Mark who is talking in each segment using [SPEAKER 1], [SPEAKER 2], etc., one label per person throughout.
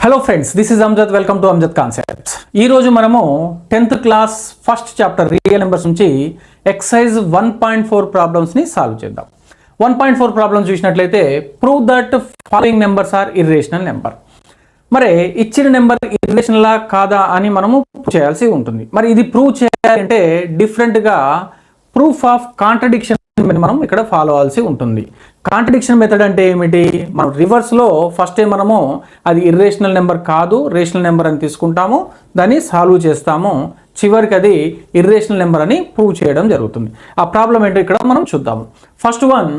[SPEAKER 1] Hello friends, this is Amjad. Welcome to Amjad concepts. ఈరోజు మనము 10th class first chapter real numbers నుంచి exercise 1.4 ప్రాబ్లమ్స్ని solve చేద్దాం. 1.4 ప్రాబ్లమ్స్ చూసినట్లయితే prove that following numbers are irrational number. మరి ఇచ్చిన నెంబర్ ఇర్రేషనలా కాదా అని మనము చేయాల్సి ఉంటుంది. మరి ఇది ప్రూవ్ చేయాలంటే డిఫరెంట్గా ప్రూఫ్ ఆఫ్ కాంట్రడిక్షన్ మనం ఇక్కడ ఫాలో అవ్వాల్సి ఉంటుంది. కాంట్రడిక్షన్ మెథడ్ అంటే ఏమిటి? మనం రివర్స్లో ఫస్ట్ మనము అది ఇర్రేషనల్ నెంబర్ కాదు, రేషనల్ నెంబర్ అని తీసుకుంటాము, దాన్ని సాల్వ్ చేస్తాము, చివరికి అది ఇర్రేషనల్ నెంబర్ అని ప్రూవ్ చేయడం జరుగుతుంది. ఆ ప్రాబ్లం ఏంటో ఇక్కడ మనం చూద్దాము. First one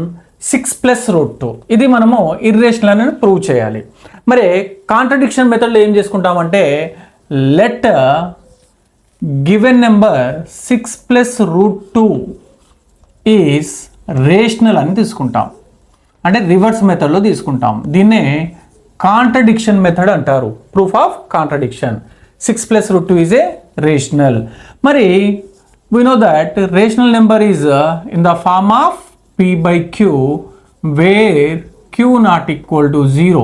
[SPEAKER 1] 6 + √2. ఇది మనము ఇర్రేషనల్ అని ప్రూవ్ చేయాలి. మరి కాంట్రడిక్షన్ మెథడ్లో ఏం చేసుకుంటామంటే let given number 6 + √2 is rational అని తీసుకుంటాం. అంటే రివర్స్ మెథడ్లో తీసుకుంటాం. దీన్నే కాంట్రడిక్షన్ మెథడ్ అంటారు. Proof of contradiction. 6 + √2 is a rational. మరి we know that rational number is in the form of p/q where q not equal to 0.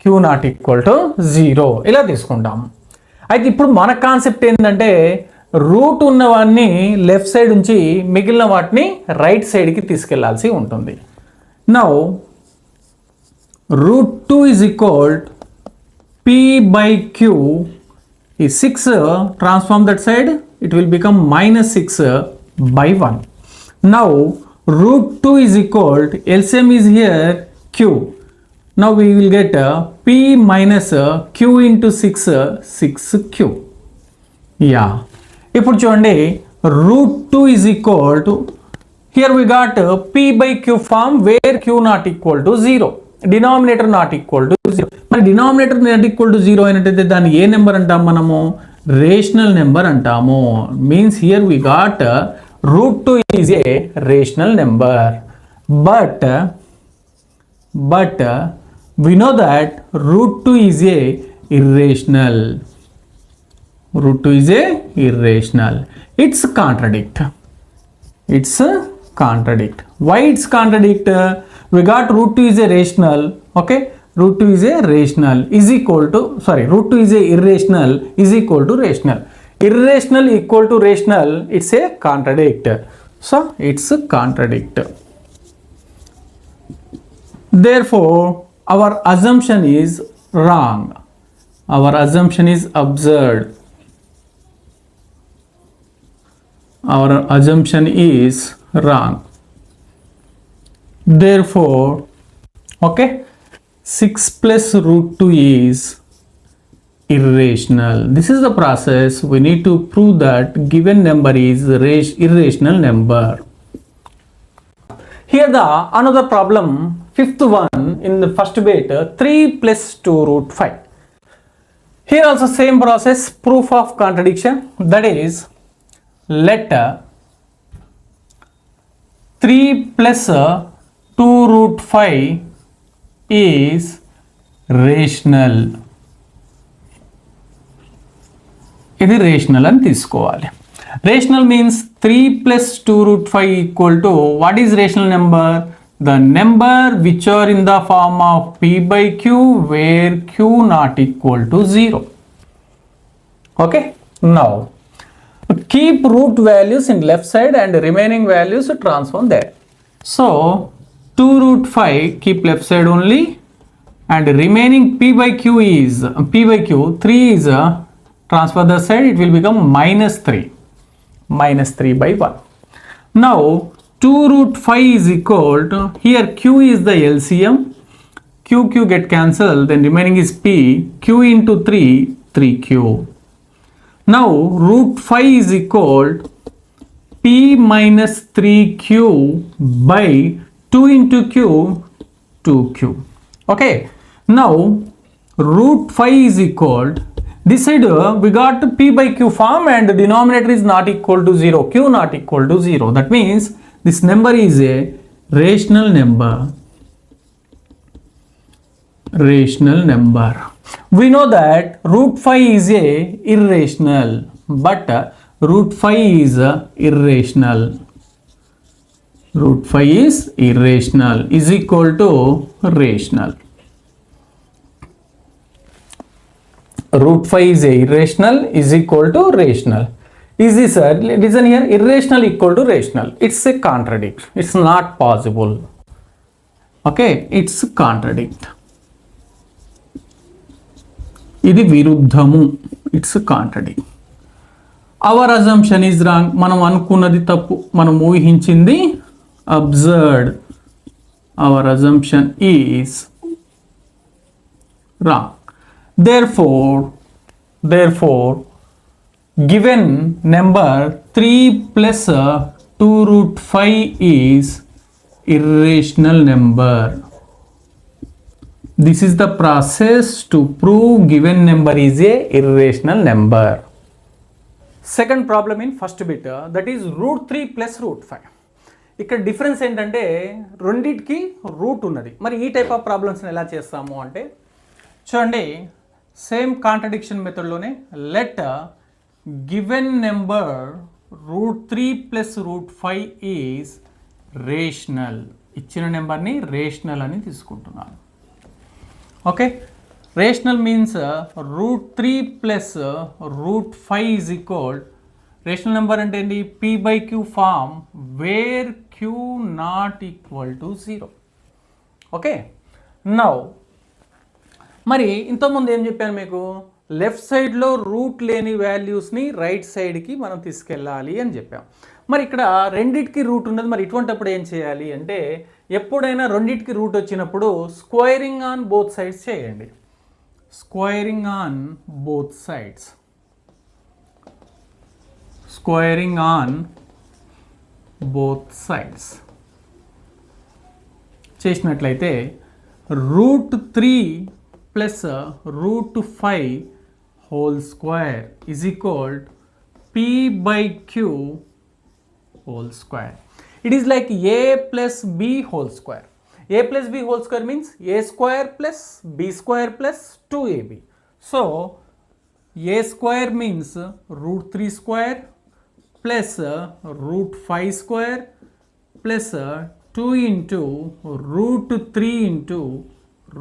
[SPEAKER 1] q not equal to 0 ఇలా తీసుకుంటాం. అయితే ఇప్పుడు మన కాన్సెప్ట్ ఏంటంటే రూట్ ఉన్నవాడిని లెఫ్ట్ సైడ్ నుంచి మిగిలిన వాటిని రైట్ సైడ్కి తీసుకెళ్లాల్సి ఉంటుంది. Now √2 is equal p/q is 6. Transform that side, it will become -6/1. Now √2 is equal to LCM is here q. Now we will get p minus q into 6q. Yeah. ఇప్పుడు చూడండి √2 is equal to, here we got p/q form where q not equal to 0. Denominator not equal to 0. మరి denominator not equal to 0 అయినట్టయితే దాన్ని ఏ number అంటాం మనము? Rational number అంటాము. Means here we got √2 is a rational number. But we know that √2 is a irrational. √2 is a irrational. It's contradict. Why it's contradict? We got √2 is a rational. Okay, √2 is a rational is equal to, √2 is a irrational is equal to rational. Irrational equal to rational, it's a contradict. So it's a contradict. Therefore our assumption is wrong. Our assumption is absurd. Our assumption is wrong. Therefore, okay, 6 + √2 is irrational. This is the process. We need to prove that given number is irrational number. Here the another problem, fifth one in the first bit, 3 + 2√5. Here also same process, proof of contradiction. That is, let 3 + 2√5 is rational. ఇది rational అని తీసుకోవాలి. Rational means 3 + 2√5 equal to, what is rational number? The number which are in the form of p/q where q not equal to 0. Okay, now keep root values in left side and remaining values transform there. So 2√5 keep left side only, and remaining p/q is 3 is transfer the side, it will become -3/1. Now 2√5 is equal to, here q is the LCM, q get cancelled, then remaining is p, q into 3q. Now √5 is equal to p minus 3q by 2 into q, 2q. Okay, now √5 is equal to, this side we got p/q form and denominator is not equal to 0, q not equal to 0. That means this number is a rational number. We know that √5 is a irrational, but √5 is irrational. √5 is irrational is equal to rational. root 5 is a irrational is equal to rational. Is this a listen here, irrational equal to rational? It's a contradict. It's not possible. Okay, it's contradict. ఇది విరుద్ధము. It's contradict. Our assumption is wrong. మనం అనుకున్నది తప్పు, మనం ఊహించింది absurd. Our assumption is wrong. therefore given number 3 plus 2 root 5 is irrational number. This is the process to prove given number is a irrational number. Second problem in first bit, that is root 3 plus root 5. ఇక్కడ difference ఏంటంటే రెండిటికి route ఉన్నది. మరి ఈ type of ప్రాబ్లమ్స్ని ఎలా చేస్తాము అంటే చూడండి, సేమ్ కాంట్రడిక్షన్ మెథడ్లోనే let given number root 3 plus root 5 is rational. ఇచ్చిన నెంబర్ని రేషనల్ అని తీసుకుంటున్నాను. Okay, rational means root 3 plus root 5 is equal, rational number అంటే ఏంటి, P by Q form where Q not equal to 0. Okay, now మరి ఇంతకుముందు ఏం చెప్పాను మీకు, లెఫ్ట్ సైడ్లో రూట్ లేని వాల్యూస్ని రైట్ సైడ్కి మనం తీసుకెళ్ళాలి అని చెప్పాం. మరి ఇక్కడ రెండిటికి రూట్ ఉన్నది. మరి ఇటువంటిప్పుడు ఏం చేయాలి అంటే, ఎప్పుడైనా రెండిటికి రూట్ వచ్చినప్పుడు స్క్వేరింగ్ ఆన్ బోత్ సైడ్స్ చేయండి. Squaring on both sides, squaring on both sides చేసినట్లయితే root 3 plus root 5 whole square is equal to p by q whole square. It is like a plus b whole square. A plus b whole square means a square plus b square plus 2ab. So a square means root 3 square plus root 5 square plus 2 into root 3 into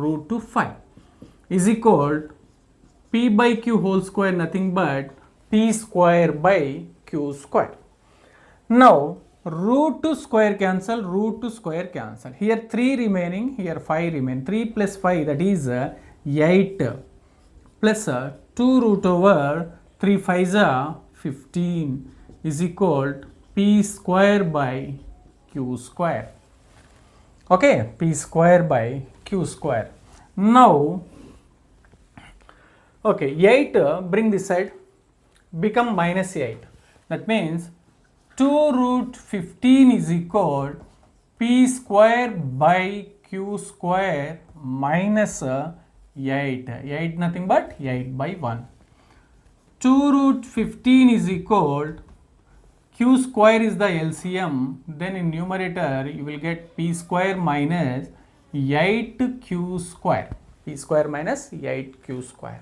[SPEAKER 1] root 5 is equal to p by q whole square, nothing but p square by q square. Now root 2 square cancel, root 2 square cancel. Here 3 remaining, here 5 remain. 3 plus 5, that is 8 plus 2 root over 3 5s are 15 is equal to p square by q square. Okay, p square by q square. Now okay, 8 bring this side, become minus 8. That means 2 root 15 is equal p square by q square minus 8. 8 nothing but 8 by 1. 2 root 15 is equal, q square is the LCM, then in numerator you will get p square minus 8q square. p square minus 8q square.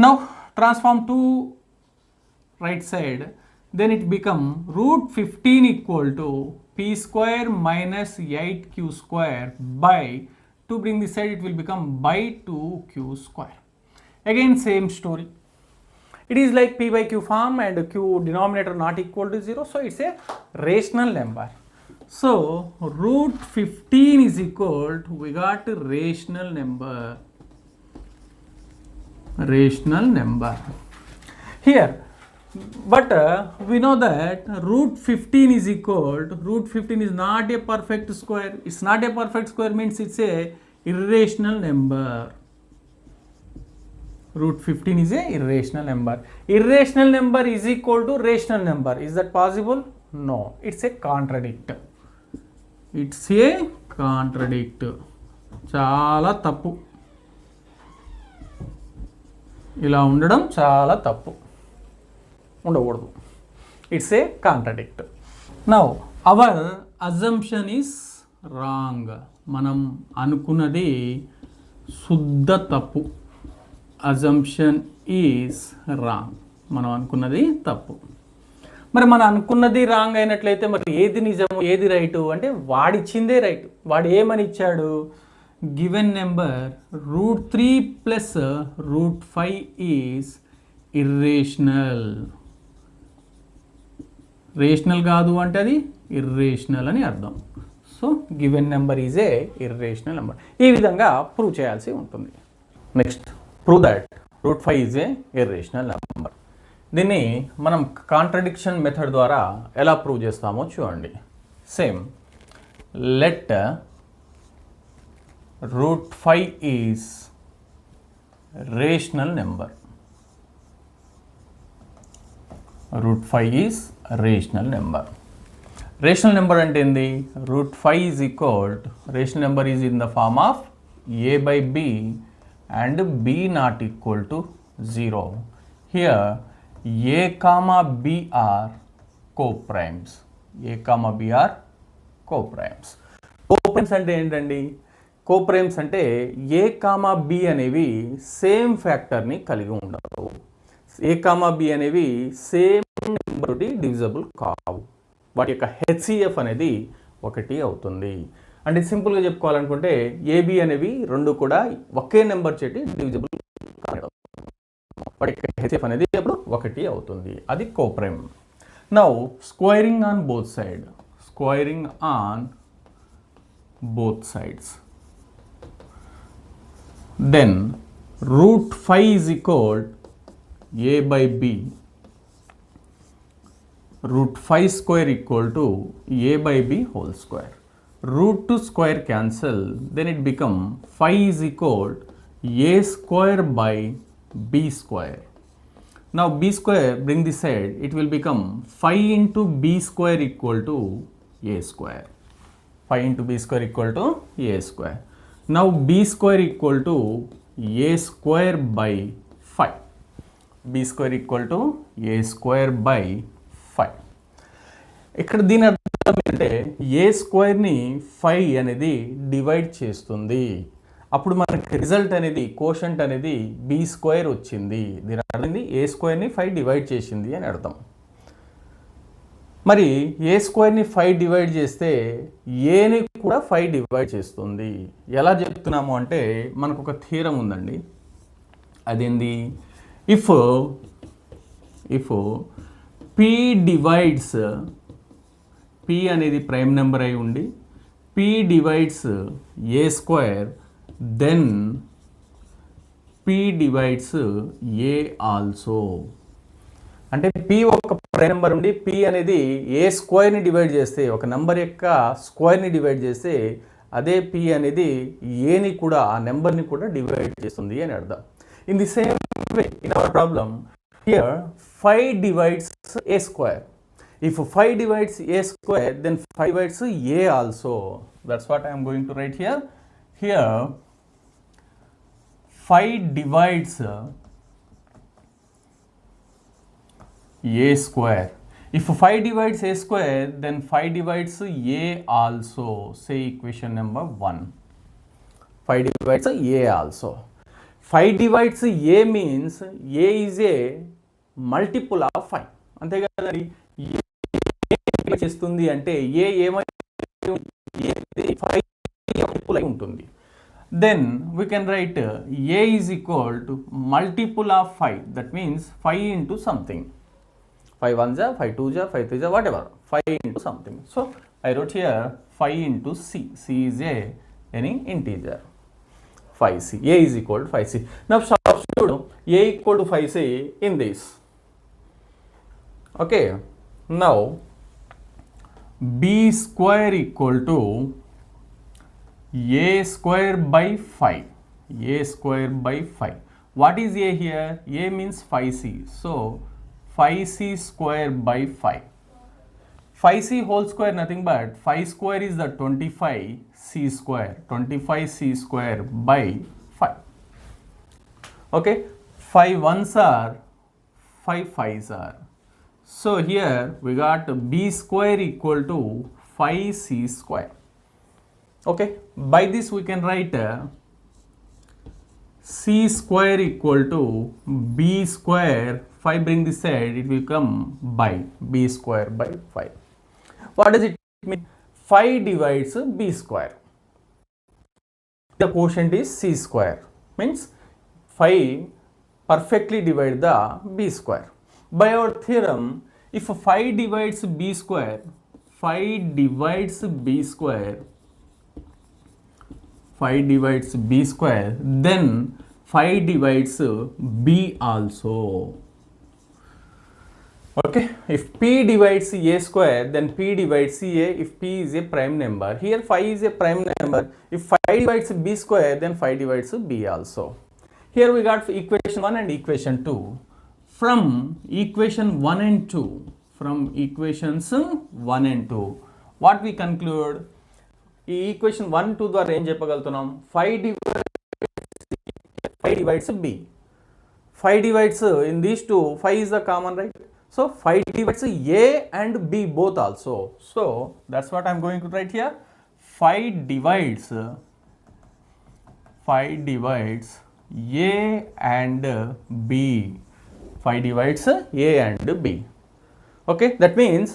[SPEAKER 1] Now transform to right side, then it become root 15 equal to p square minus 8q square by, to bring this side it will become by 2q square. Again same story. It is like p by q form and q denominator not equal to 0, so it's a rational number. So root 15 is equal to, we got rational number. Rational number here, but we know that root 15 is equal to, root 15 is not a perfect square. It's not a perfect square means it's a irrational number. Root 15 is a irrational number. Irrational number is equal to rational number. Is that possible? No, it's a contradict. It's a contradict. చాలా తప్పు, ఇలా ఉండడం చాలా తప్పు, ఉండకూడదు. It's a contradict. Now our assumption is wrong. మనం అనుకున్నది శుద్ధ తప్పు. అజంప్షన్ ఈజ్ రాంగ్, మనం అనుకున్నది తప్పు. మరి మనం అనుకున్నది రాంగ్ అయినట్లయితే మరి ఏది నిజము ఏది రైటు అంటే వాడిచ్చిందే రైట్. వాడు ఏమని ఇచ్చాడు, given number root 3 plus root 5 is irrational. Rational కాదు అంటే అది ఇర్రేషనల్ అని అర్థం. So given number is a irrational number. ఈ విధంగా ప్రూవ్ చేయాల్సి ఉంటుంది. Next prove that root 5 is a irrational number. దీన్ని మనం కాంట్రడిక్షన్ మెథడ్ ద్వారా ఎలా ప్రూవ్ చేస్తామో చూడండి. Same let root 5 is rational number. Root 5 is rational number. Rational number అంటే ఏంది? Root 5 is equal rational number is in the form of a by b and b not equal to 0. Here a comma b are co-primes. a comma b are co-primes. co-primes అంటే ఏంటండి? co-primes అంటే a comma b అనేవి same ఫ్యాక్టర్ని కలిగి ఉండవు. a comma b అనేవి same number divisible కావు. వాటి యొక్క హెచ్సిఎఫ్ అనేది 1 అవుతుంది. అంటే సింపుల్గా చెప్పుకోవాలనుకుంటే ఏబి అనేవి రెండు కూడా ఒకే నెంబర్ చేటి డివిజబుల్ కాదు. వాటి యొక్క హెచ్సిఎఫ్ అనేది అప్పుడు 1 అవుతుంది. అది coprime. Now squaring on both side. Squaring on both sides. Then root 5 is equal a by b. root 5 square equal to a by b whole square. root 2 square cancel, then it become 5 is equal a square by b square. Now b square bring this side, it will become 5 into b square equal to a square. 5 into b square equal to a square. Now b square equal to a square by 5. b square equal to a square by 5. ఇక్కడ దీని అర్థం ఏంటంటే ఏ స్క్వేర్ని 5 అనేది divide చేస్తుంది. అప్పుడు మనకి result అనేది quotient అనేది బి స్క్వేర్ వచ్చింది. దీని అర్థం ఏ స్క్వేర్ని 5 డివైడ్ చేసింది అని అర్థం. మరి ఏ స్క్వేర్ని 5 డివైడ్ చేస్తే ఏని కూడా 5 డివైడ్ చేస్తుంది. ఎలా చెప్తున్నాము అంటే మనకు ఒక థీరం ఉందండి. అదేంది? ఇఫ్ p డివైడ్స్, p అనేది ప్రైమ్ నెంబర్ అయి ఉండి p డివైడ్స్ ఏ స్క్వేర్, దెన్ p డివైడ్స్ ఏ ఆల్సో. అంటే p ఒక ప్రైమ్ నెంబర్ ఉండి p అనేది ఏ స్క్వేర్ని డివైడ్ చేస్తే, ఒక నెంబర్ యొక్క స్క్వేర్ని డివైడ్ చేస్తే అదే p అనేది ఏని కూడా, ఆ నెంబర్ని కూడా డివైడ్ చేస్తుంది అని అర్థం. In the same way in our problem here 5 divides a square. If 5 divides a square, then 5 divides a also. That's what I am going to write here. Here 5 divides a square. If 5 divides a square, then 5 divides a also. Say equation number 1. 5 divides a also. 5 divides a means a is a multiple of 5. అంతే కదండి. ఏ చేస్తుంది అంటే ఏ ఏమైతే 5 multiple అయి ఉంటుంది. Then we can write a is equal to multiple of 5. That means 5 into something. 5 1 జా, 5 2 జా, 5 3 జా, whatever, 5 into something. So I wrote here 5 into c. C is any integer. 5c. a is equal to 5c. Now substitute a equal to 5c in this. Okay. Now b square equal to a square by 5. a square by 5. What is a here? a means 5c. So 5c square by 5. 5c whole square nothing but 5 square is the 25c square. 25c square by 5. Okay, 5 ones are 5 5s are. So here we got b square equal to 5c square. Okay, by this we can write c square equal to b square. 5 bring this side, it will come by b square by 5. What does it mean? 5 divides b square. the quotient is c square, means 5 perfectly divide the b square. By our theorem, if 5 divides b square, 5 divides b square, 5 divides b square, then 5 divides b also. Okay, if p divides a square, then p divides a if p is a prime number. Here 5 is a prime number. If 5 divides b square, then 5 divides b also. Here we got equation 1 and equation 2. From equation 1 and 2, from equations 1 and 2, what we conclude? ఈ equation 1, 2 ద్వారా ఏం చెప్పగలుగుతున్నాం? 5 divides b. 5 divides in these two, 5 is the common, right? So 5 divides a and b both also. So that's what I'm going to write here. 5 divides a and b. 5 divides a and b. Okay, that means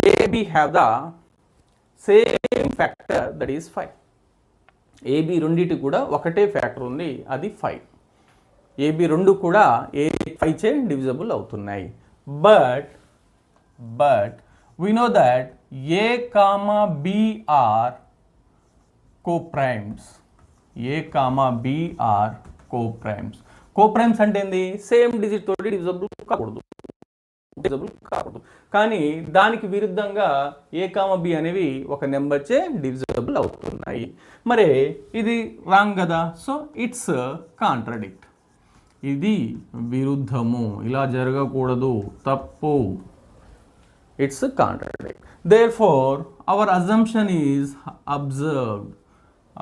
[SPEAKER 1] a, b have the same factor, that is 5. ab రెండిటి కూడా ఒకటే factor ఉంది, అది 5. ab రెండు కూడా a 5 చే divisible అవుతున్నాయి. But we know that a comma b are co-primes. a comma b are co-primes. Co-primes అంటే ఏంది? సేమ్ డిజిట్ తోటి డివిజిబుల్ కాకూడదు, కానీ దానికి విరుద్ధంగా a కామా b అనేవి ఒక నెంబర్ చే డివిజిబుల్ అవుతున్నాయి. మరి ఇది రాంగ్ కదా, సో ఇట్స్ కాంట్రడిక్ట్. ఇది విరుద్ధము, ఇలా జరగకూడదు, తప్పు. It's contradict. Therefore hour assumption is observed.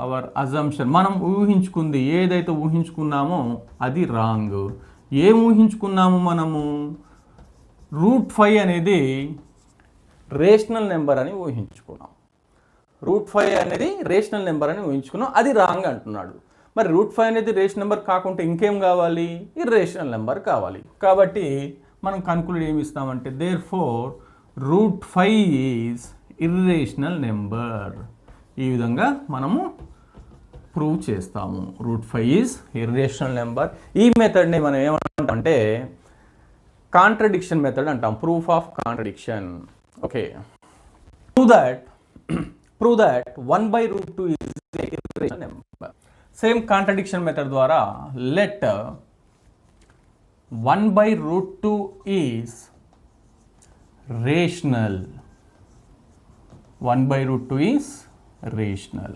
[SPEAKER 1] Hour assumption, మనం ఊహించుకుంది, ఏదైతే ఊహించుకున్నామో అది రాంగ్. ఏం ఊహించుకున్నాము మనము? √5 అనేది రేషనల్ నెంబర్ అని ఊహించుకున్నాం. √5 అనేది రేషనల్ నెంబర్ అని ఊహించుకున్నాం, అది రాంగ్ అంటున్నాడు. మరి √5 అనేది రేషనల్ నెంబర్ కాకుంటే ఇంకేం కావాలి? ఇర్రేషనల్ నెంబర్ కావాలి. కాబట్టి మనం కన్క్లూడ్ ఏమి ఇస్తామంటే దేర్ఫోర్ √5 ఈజ్ ఇర్రేషనల్ నెంబర్. ఈ విధంగా మనము ప్రూవ్ చేస్తాము √5 ఈజ్ ఇర్రేషనల్ నెంబర్. ఈ మెథడ్ని మనం ఏమంటామంటే కాంట్రడిక్షన్ మెథడ్ అంటాం, proof of contradiction. Okay, prove that 1/√2 is irrational number. Same contradiction method ద్వారా let 1/√2 is rational. 1/√2 is rational.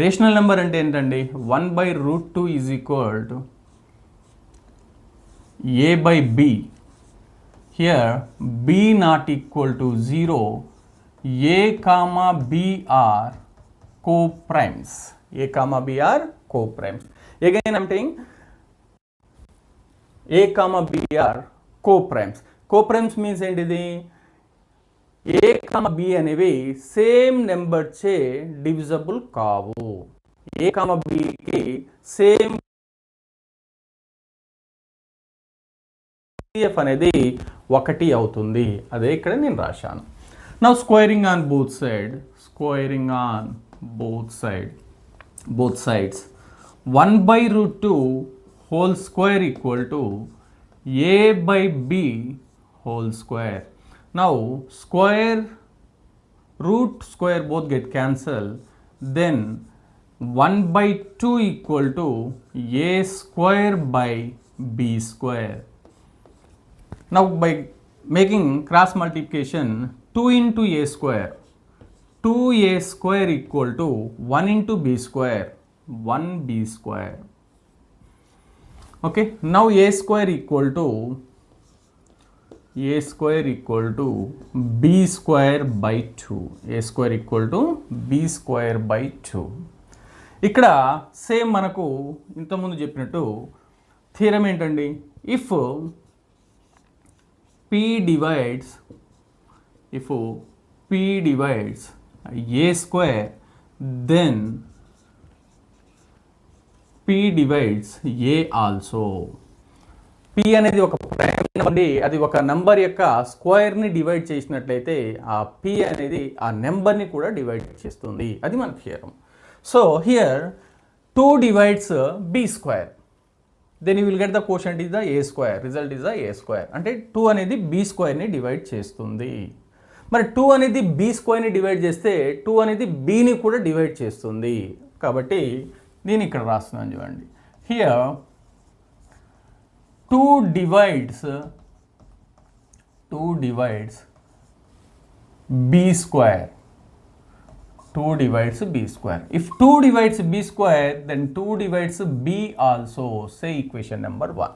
[SPEAKER 1] Rational number అంటే ఏంటండి? 1/√2 is equal to a/b. Here b not equal to 0. a comma b are co-primes. a comma b are co-primes. Again I'm saying a comma b are co-primes. Co-primes means ఏంటిది? a comma b అనేవి same number చే divisible కావు. a comma b కి same f అనేది 1 అవుతుంది. అదే ఇక్కడ నేను రాశాను. Now squaring on both side, squaring on both sides, 1/√2 whole square equal to a/b whole square. Now square root square both get cancelled, then 1/2 equal to a square by b square. Now by making cross multiplication, 2 into a square, 2a square equal to 1 into b square, 1b square. Okay, now a square equal to b square by 2. a square equal to b square by 2. ఇక్కడ same మనకు ఇంతకుముందు చెప్పినట్టు theorem ఏంటండి? If p divides a square, then p divides a also. p అనేది ఒక prime number, అది ఒక number యొక్క స్క్వేర్ని డివైడ్ చేసినట్లయితే ఆ p అనేది ఆ నెంబర్ని కూడా డివైడ్ చేస్తుంది. అది మన theorem. So here 2 divides b square, then you will get the quotient is the a square, result is the a square. అంటే 2 అనేది b స్క్వేర్ని డివైడ్ చేస్తుంది. మరి 2 అనేది b స్క్వేర్ని డివైడ్ చేస్తే 2 అనేది bని కూడా డివైడ్ చేస్తుంది. కాబట్టి నేను ఇక్కడ రాస్తున్నాను చూడండి. Here 2 divides b square. 2 divides b square. If 2 divides b square, then 2 divides b also. Say equation number 1.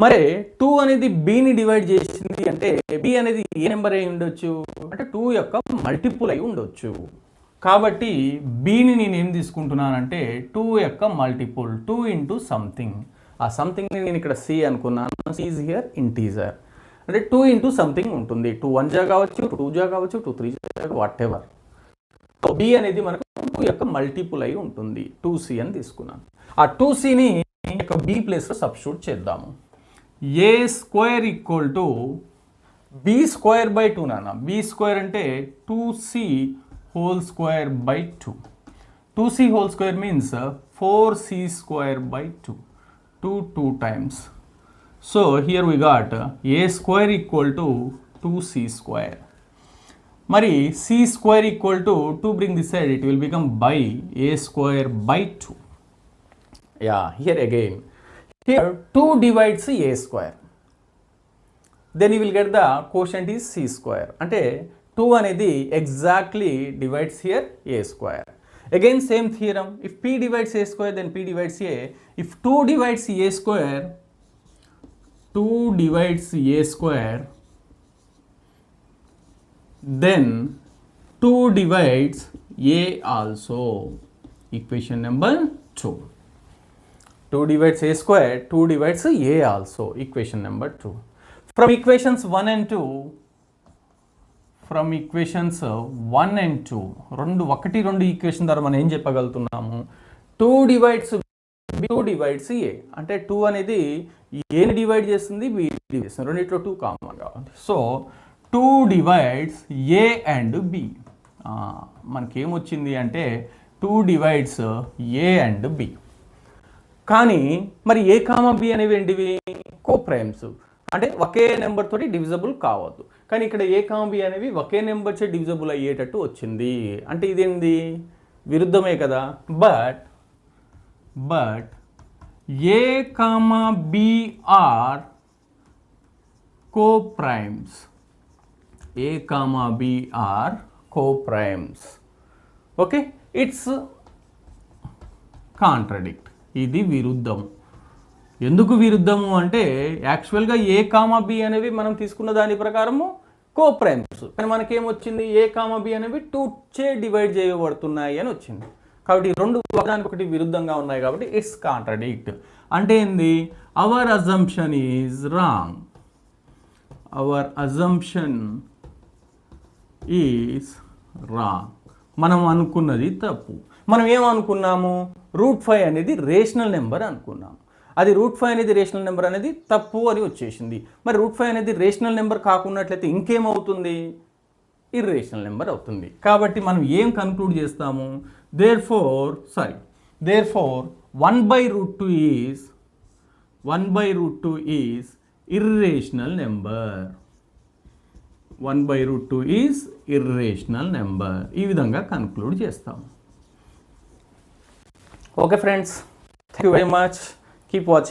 [SPEAKER 1] మరి 2 అనేది bని డివైడ్ చేసింది అంటే b అనేది ఏ నెంబర్ అయి ఉండొచ్చు అంటే 2 యొక్క మల్టిపుల్ అయి ఉండొచ్చు. కాబట్టి bని నేను ఏం తీసుకుంటున్నానంటే 2 యొక్క మల్టిపుల్ 2 ఇంటూ సంథింగ్. ఆ సంథింగ్ని నేను ఇక్కడ c అనుకున్నాను. c is here integer. అంటే 2 ఇంటూ సంథింగ్ ఉంటుంది. 2 1 జా కావచ్చు, 2 జా కావచ్చు, 2 3 జా వాట్ ఎవర్. b అనేది మనకు 2 యొక్క మల్టిపుల్ అయి ఉంటుంది. 2c అని తీసుకున్నాను. ఆ 2cని యొక్క b ప్లేస్లో సబ్స్టిట్యూట్ చేద్దాము. a square equal to b square by 2 నాన్న. b స్క్వేర్ అంటే 2c whole square by 2. 2c whole square means 4c square by 2. 2 times. So here we got a square equal to 2c square. Mari c square equal to 2 bring this side, it will become by a square by 2. Yeah, here again. Here 2 divides a square. Then you will get the quotient is c square. Ante 2 అనేది exactly divides here a square. Again same theorem. If p divides a square, then p divides a. If 2 divides a square, 2 divides a square, then 2 divides a also. Equation number 2. 2 divides a square, 2 divides a also. Equation number 2. From equations 1 and 2, from equations 1 and 2 రెండు equation ద్వారా మనం ఏం చెప్పగలుగుతున్నాము 2 divides a అంటే 2 అనేది ఏని divide చేస్తుంది b divide చేస్తుంది రెండిట్లో 2 కామన్ కావాలి so 2 divides a and b మనకి ఏమొచ్చింది అంటే 2 divides a and b కానీ మరి a కామా b అనేవి ఏంటివి కోప్రైమ్స్ అంటే ఒకే నెంబర్ తోటి డివిజబుల్ కావద్దు కానీ ఇక్కడ a కామా b అనేవి ఒకే నెంబర్ చే డివిజబుల్ అయ్యేటట్టు వచ్చింది అంటే ఇదేంది విరుద్ధమే కదా but a comma b are coprimes a comma b are coprimes okay it's contradict ఇది విరుద్ధం ఎందుకు విరుద్ధము అంటే యాక్చువల్గా ఏ కామా బి అనేవి మనం తీసుకున్న దాని ప్రకారము కోప్రైమ్స్ కానీ మనకేమొచ్చింది ఏ కామా బి అనేవి 2 చే డివైడ్ చేయబడుతున్నాయి అని వచ్చింది కాబట్టి రెండు ఒకదానికొకటి విరుద్ధంగా ఉన్నాయి కాబట్టి ఇట్స్ కాంట్రడిక్ట్ అంటే ఏంది hour assumption is wrong hour assumption is wrong మనం అనుకున్నది తప్పు మనం ఏమనుకున్నాము √5 అనేది రేషనల్ నెంబర్ అనుకున్నాము అది √5 అనేది రేషనల్ నెంబర్ అనేది తప్పు అని వచ్చేసింది మరి √5 అనేది రేషనల్ నెంబర్ కాకున్నట్లయితే ఇంకేమవుతుంది ఇర్రేషనల్ నెంబర్ అవుతుంది కాబట్టి మనం ఏం కన్క్లూడ్ చేస్తాము therefore 1/√2 is irrational number 1/√2 is irrational number ఈ విధంగా కన్క్లూడ్ చేస్తాము okay friends thank you very much keep watching